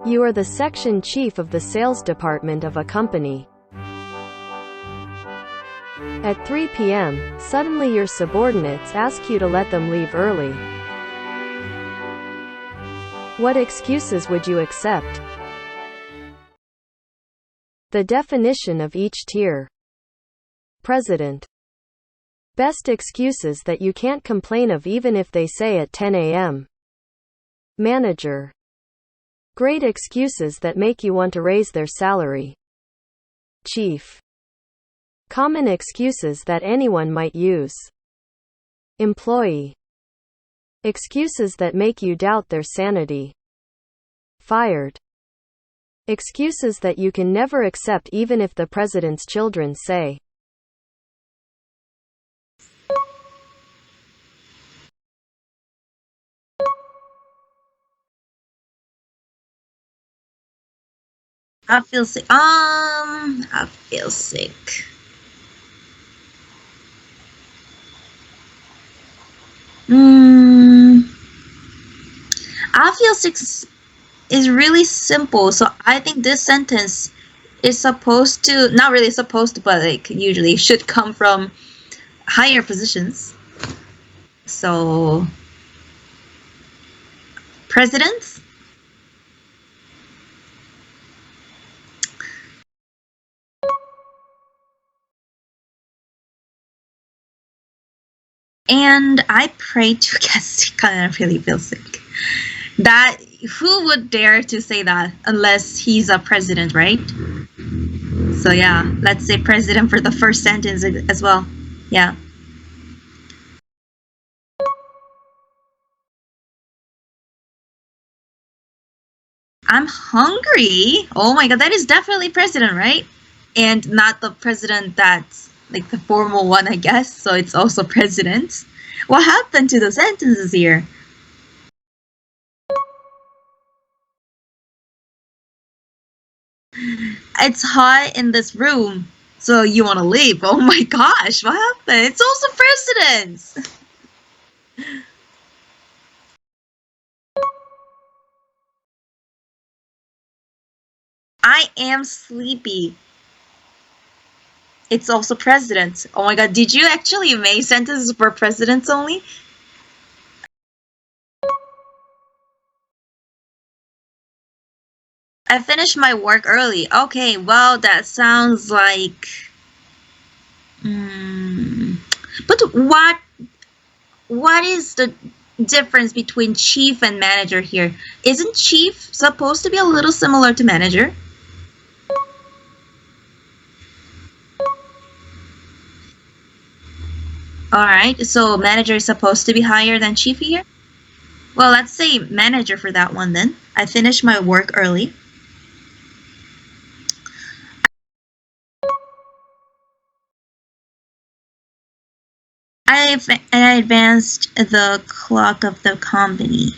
You are the section chief of the sales department of a company. At 3 p.m., suddenly your subordinates ask you to let them leave early. What excuses would you accept? The definition of each tier. President. Best excuses that you can't complain of even if they say at 10 a.m. Manager. Great excuses that make you want to raise their salary. Chief. Common excuses that anyone might use. Employee. Excuses that make you doubt their sanity. Fired. Excuses that you can never accept even if the president's children say. I feel sick. I feel sick. I feel sick is really simple, so I think this sentence is supposed to, not really supposed to, but like usually should come from higher positions. So, presidents? And I pray to get sick. I really feel sick. That, who would dare to say that unless he's a president, right? So yeah, let's say president for the first sentence as well. Yeah. I'm hungry. Oh my god, that is definitely president, right? And not the president that's like the formal one, I guess. So it's also president. What happened to the sentences here? It's hot in this room, so you want to leave. Oh my gosh, what happened? It's also president. I am sleepy. It's also president. Oh my god, did you actually make sentences for presidents only? I finished my work early. Okay, well, that sounds like... But what is the difference between chief and manager here? Isn't chief supposed to be a little similar to manager? Alright, so manager is supposed to be higher than chief here? Well, let's say manager for that one then. I finished my work early. I advanced the clock of the company.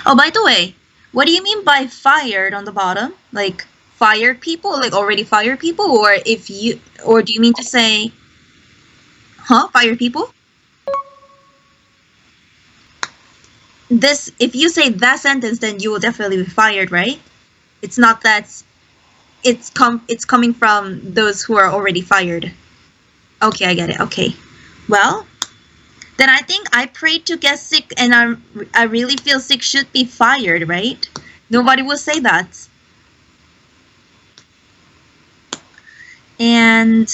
Oh, by the way, what do you mean by fired on the bottom? Like fired people, like already fired people, or do you mean to say, fired people? This, if you say that sentence, then you will definitely be fired, right? It's not that. It's coming from those who are already fired. Okay, I get it. Okay, well, then I think I prayed to get sick, and I really feel sick should be fired, right? Nobody will say that. And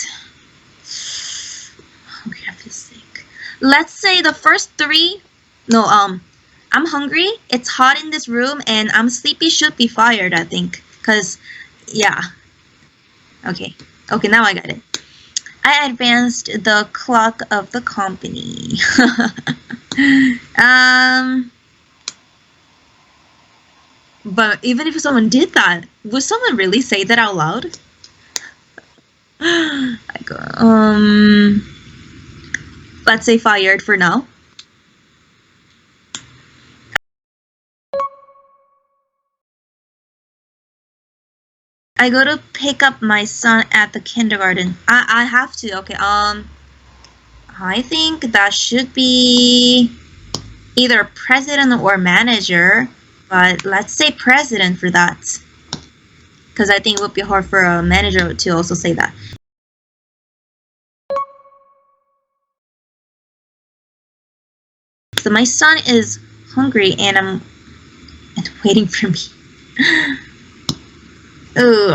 okay, I feel sick. Let's say the first three. No, I'm hungry. It's hot in this room, and I'm sleepy. Should be fired, I think, because. Yeah. Okay, now I got it. I advanced the clock of the company. But even if someone did that, would someone really say that out loud? Let's say fired for now. I go to pick up my son at the kindergarten. I have to. Okay. I think that should be either president or manager, but let's say president for that, because I think it would be hard for a manager to also say that. So my son is hungry and waiting for me. Ooh,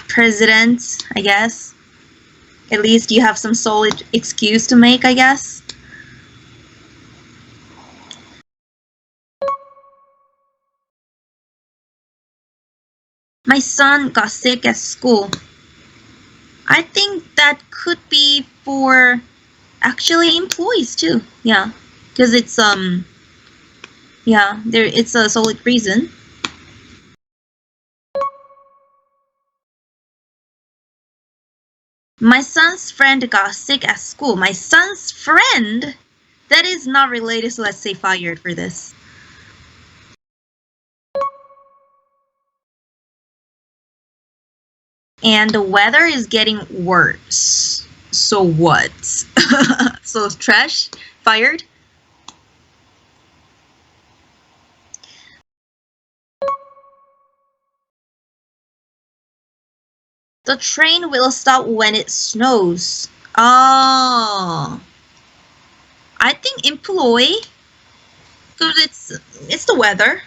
president, I guess. At least you have some solid excuse to make, I guess. My son got sick at school. I think that could be for actually employees too. Yeah, because it's it's a solid reason. My son's friend got sick at school. My son's friend? That is not related, so let's say fired for this. And the weather is getting worse. So what? So trash? Fired? The train will stop when it snows. Oh. I think employee. Because it's the weather.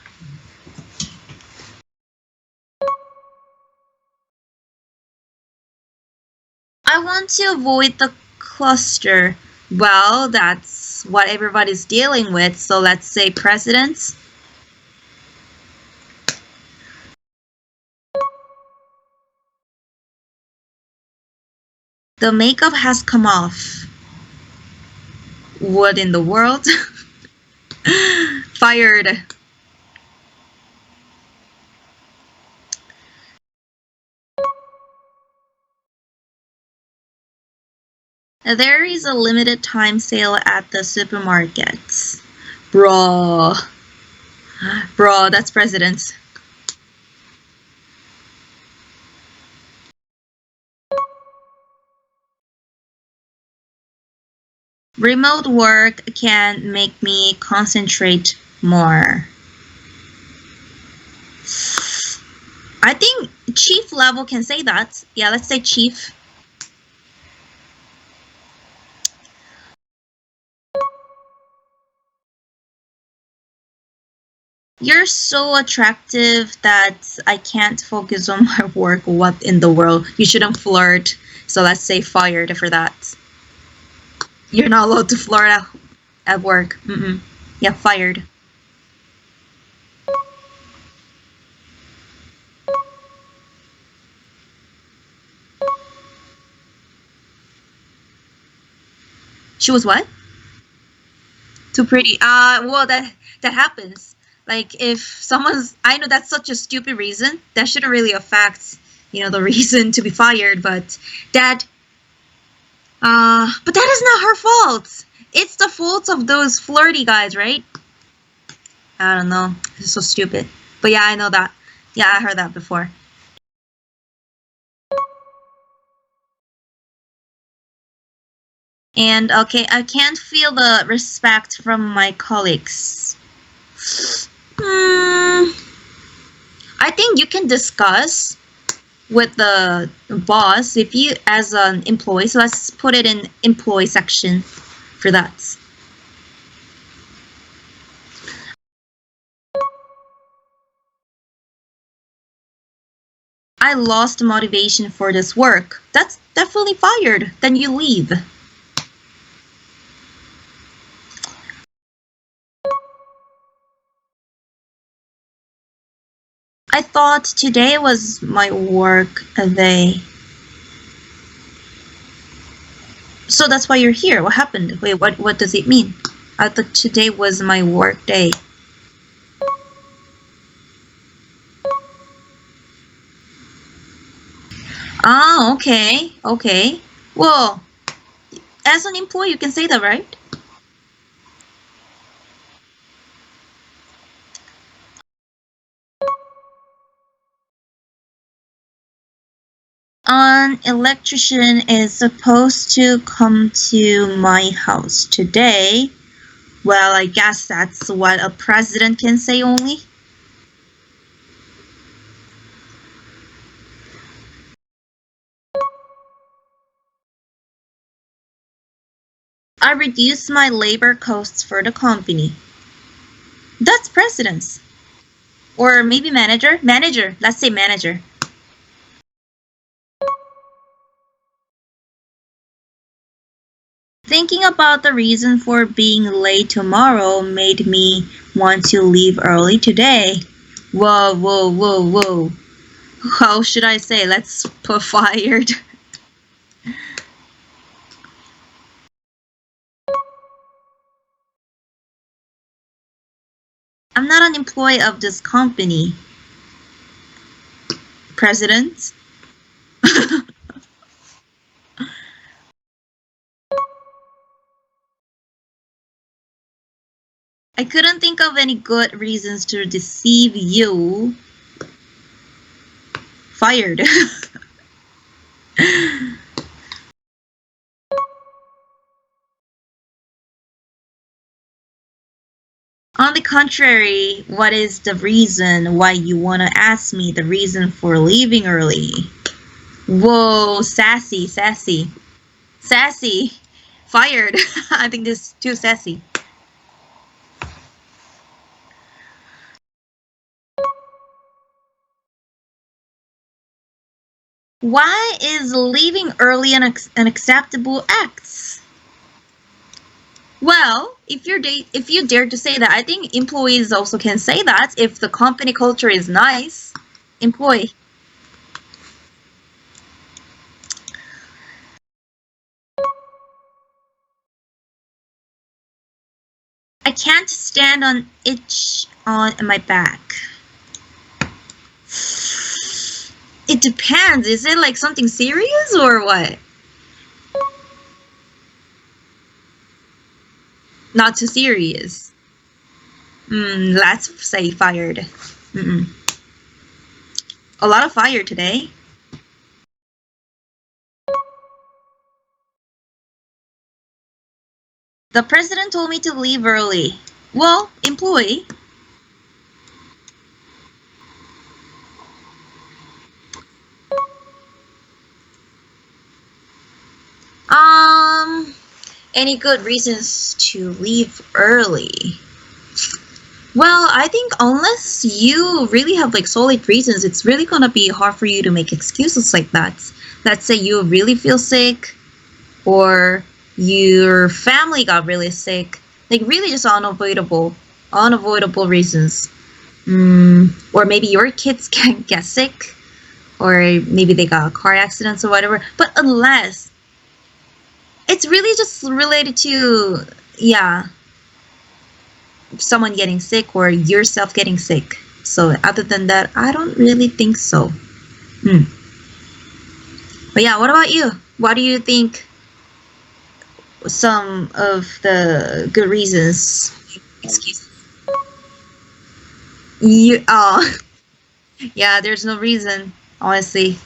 I want to avoid the cluster. Well, that's what everybody's dealing with. So let's say presidents. The makeup has come off. What in the world? Fired. There is a limited time sale at the supermarkets. Bro, that's presidents. Remote work can make me concentrate more. I think chief level can say that. Yeah, let's say chief. You're so attractive that I can't focus on my work. What in the world? You shouldn't flirt. So let's say fired for that. You're not allowed to flirt at work. Yeah, fired. She was what? Too pretty. Well, that happens. Like, if someone's... I know that's such a stupid reason. That shouldn't really affect, the reason to be fired, but that... but that is not her fault. It's the fault of those flirty guys, right? I don't know. This is so stupid. But yeah, I know that. Yeah, I heard that before. And okay, I can't feel the respect from my colleagues. I think you can discuss with the boss if you as an employee. So let's put it in employee section for that. I lost motivation for this work. That's definitely fired. Then you leave. I thought today was my work day. So that's why you're here. What happened? Wait, what does it mean? I thought today was my work day. Ah, okay. Okay. Well, as an employee, you can say that, right? An electrician is supposed to come to my house today. Well, I guess that's what a president can say only. I reduced my labor costs for the company. That's presidents. Or maybe manager? Manager. Let's say manager. Thinking about the reason for being late tomorrow made me want to leave early today. Whoa, whoa, whoa, whoa. How should I say? Let's put fired. I'm not an employee of this company. President? I couldn't think of any good reasons to deceive you. Fired. On the contrary, what is the reason why you want to ask me the reason for leaving early? Whoa, sassy, sassy. Sassy. Fired. I think this is too sassy. Why is leaving early an acceptable act? Well, if you dare to say that, I think employees also can say that if the company culture is nice. Employee. I can't stand on itch on my back. It depends. Is it like something serious or what? Not too serious. Let's say fired. A lot of fire today. The president told me to leave early. Well, employee. Any good reasons to leave early? Well, I think unless you really have like solid reasons, it's really gonna be hard for you to make excuses like that. Let's say you really feel sick, or your family got really sick, like really just unavoidable reasons. Or maybe your kids can get sick, or maybe they got car accidents or whatever. But unless it's really just related to, yeah, someone getting sick or yourself getting sick. So other than that, I don't really think so. But yeah, what about you? What do you think some of the good reasons? Excuse me. Yeah, there's no reason, honestly.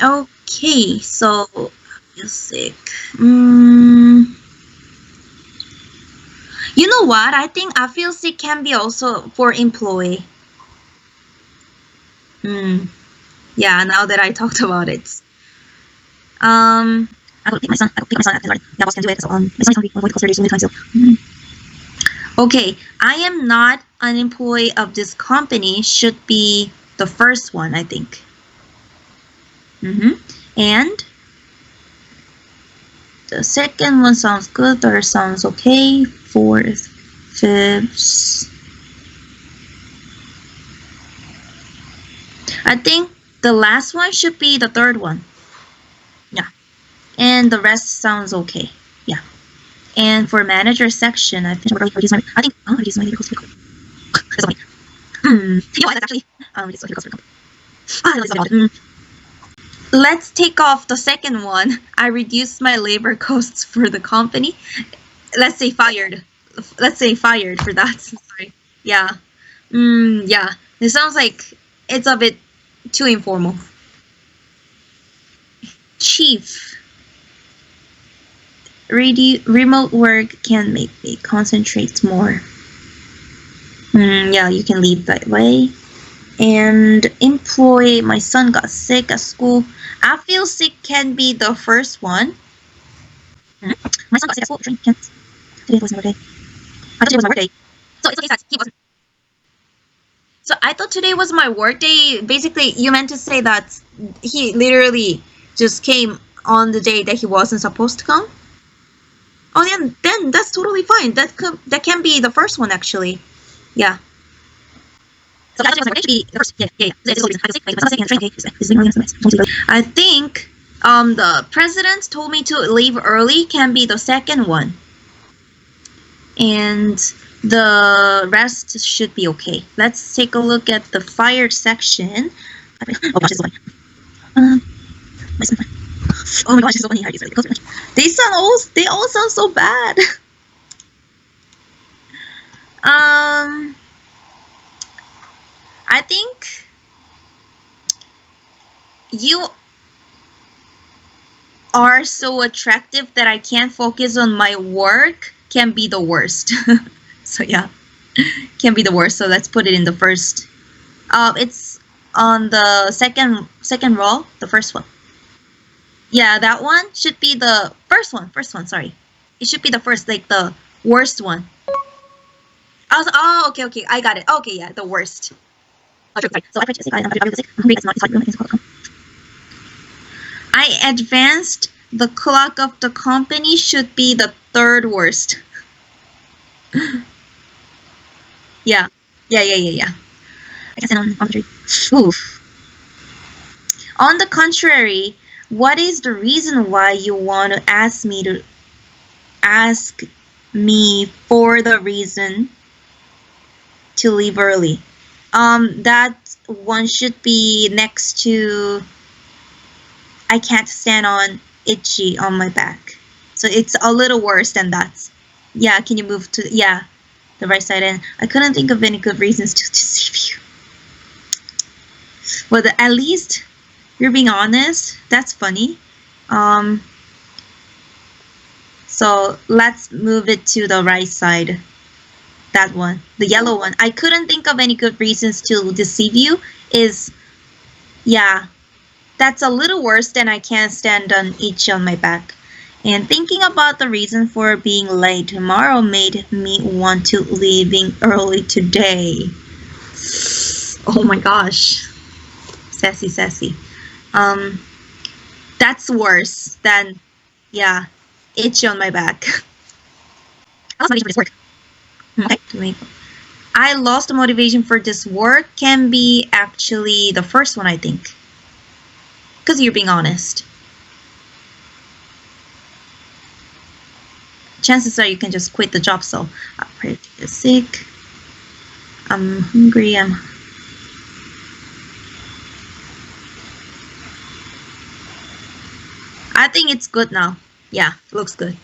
Okay, so you're sick. You know what? I think I feel sick can be also for employee. Yeah, now that I talked about it. I will pick my son. Yeah, boss can do it. So my son is hungry. I'm going to call surgery soon. Okay, I am not an employee of this company should be the first one, I think. And the second one sounds good. Third sounds okay. Fourth, fifth. I think the last one should be the third one. Yeah. And the rest sounds okay. Yeah. And for manager section, I think I'll reduce my labor cost for that's okay. You know what, that's actually reduce my labor cost for Let's take off the second one. I reduced my labor costs for the company. Let's say fired. Let's say fired for that. Sorry. Yeah. Yeah. It sounds like it's a bit too informal. Chief. remote work can make me concentrate more. Yeah, you can leave that way. And employ, my son got sick at school. I feel sick can be the first one. My son got sick at school. Today was my birthday. I thought today was my work day. So it's okay that he wasn't. So I thought today was my work day. Basically, you meant to say that he literally just came on the day that he wasn't supposed to come? Oh, then that's totally fine. That can be the first one, actually. Yeah. So I think the president told me to leave early can be the second one. And the rest should be okay. Let's take a look at the fired section. Oh gosh, this is so funny. Oh my gosh, this is so funny. They all sound so bad. I think you are so attractive that I can't focus on my work can be the worst. So yeah, can be the worst. So let's put it in the first. It's on the second row, the first one. Yeah, that one should be the first one. Sorry, it should be the first, like the worst one. Oh, okay, I got it. Okay, yeah, the worst. So I advanced. The clock of the company should be the third worst. Yeah. I can send on the Oof. On the contrary, what is the reason why you want to ask me for the reason to leave early? That one should be next to I can't stand on itchy on my back. So it's a little worse than that. Yeah, can you move to the right side? And I couldn't think of any good reasons to deceive you. Well, at least you're being honest. That's funny. So let's move it to the right side. That one, the yellow one. I couldn't think of any good reasons to deceive you. That's a little worse than I can't stand on itch on my back. And thinking about the reason for being late tomorrow made me want to leaving early today. Oh my gosh. Sassy. That's worse than, itch on my back. I lost motivation for this work. Okay. I lost motivation for this work can be actually the first one, I think. Because you're being honest. Chances are you can just quit the job, so I'm pretty sick. I'm hungry. I think it's good now. Yeah, looks good.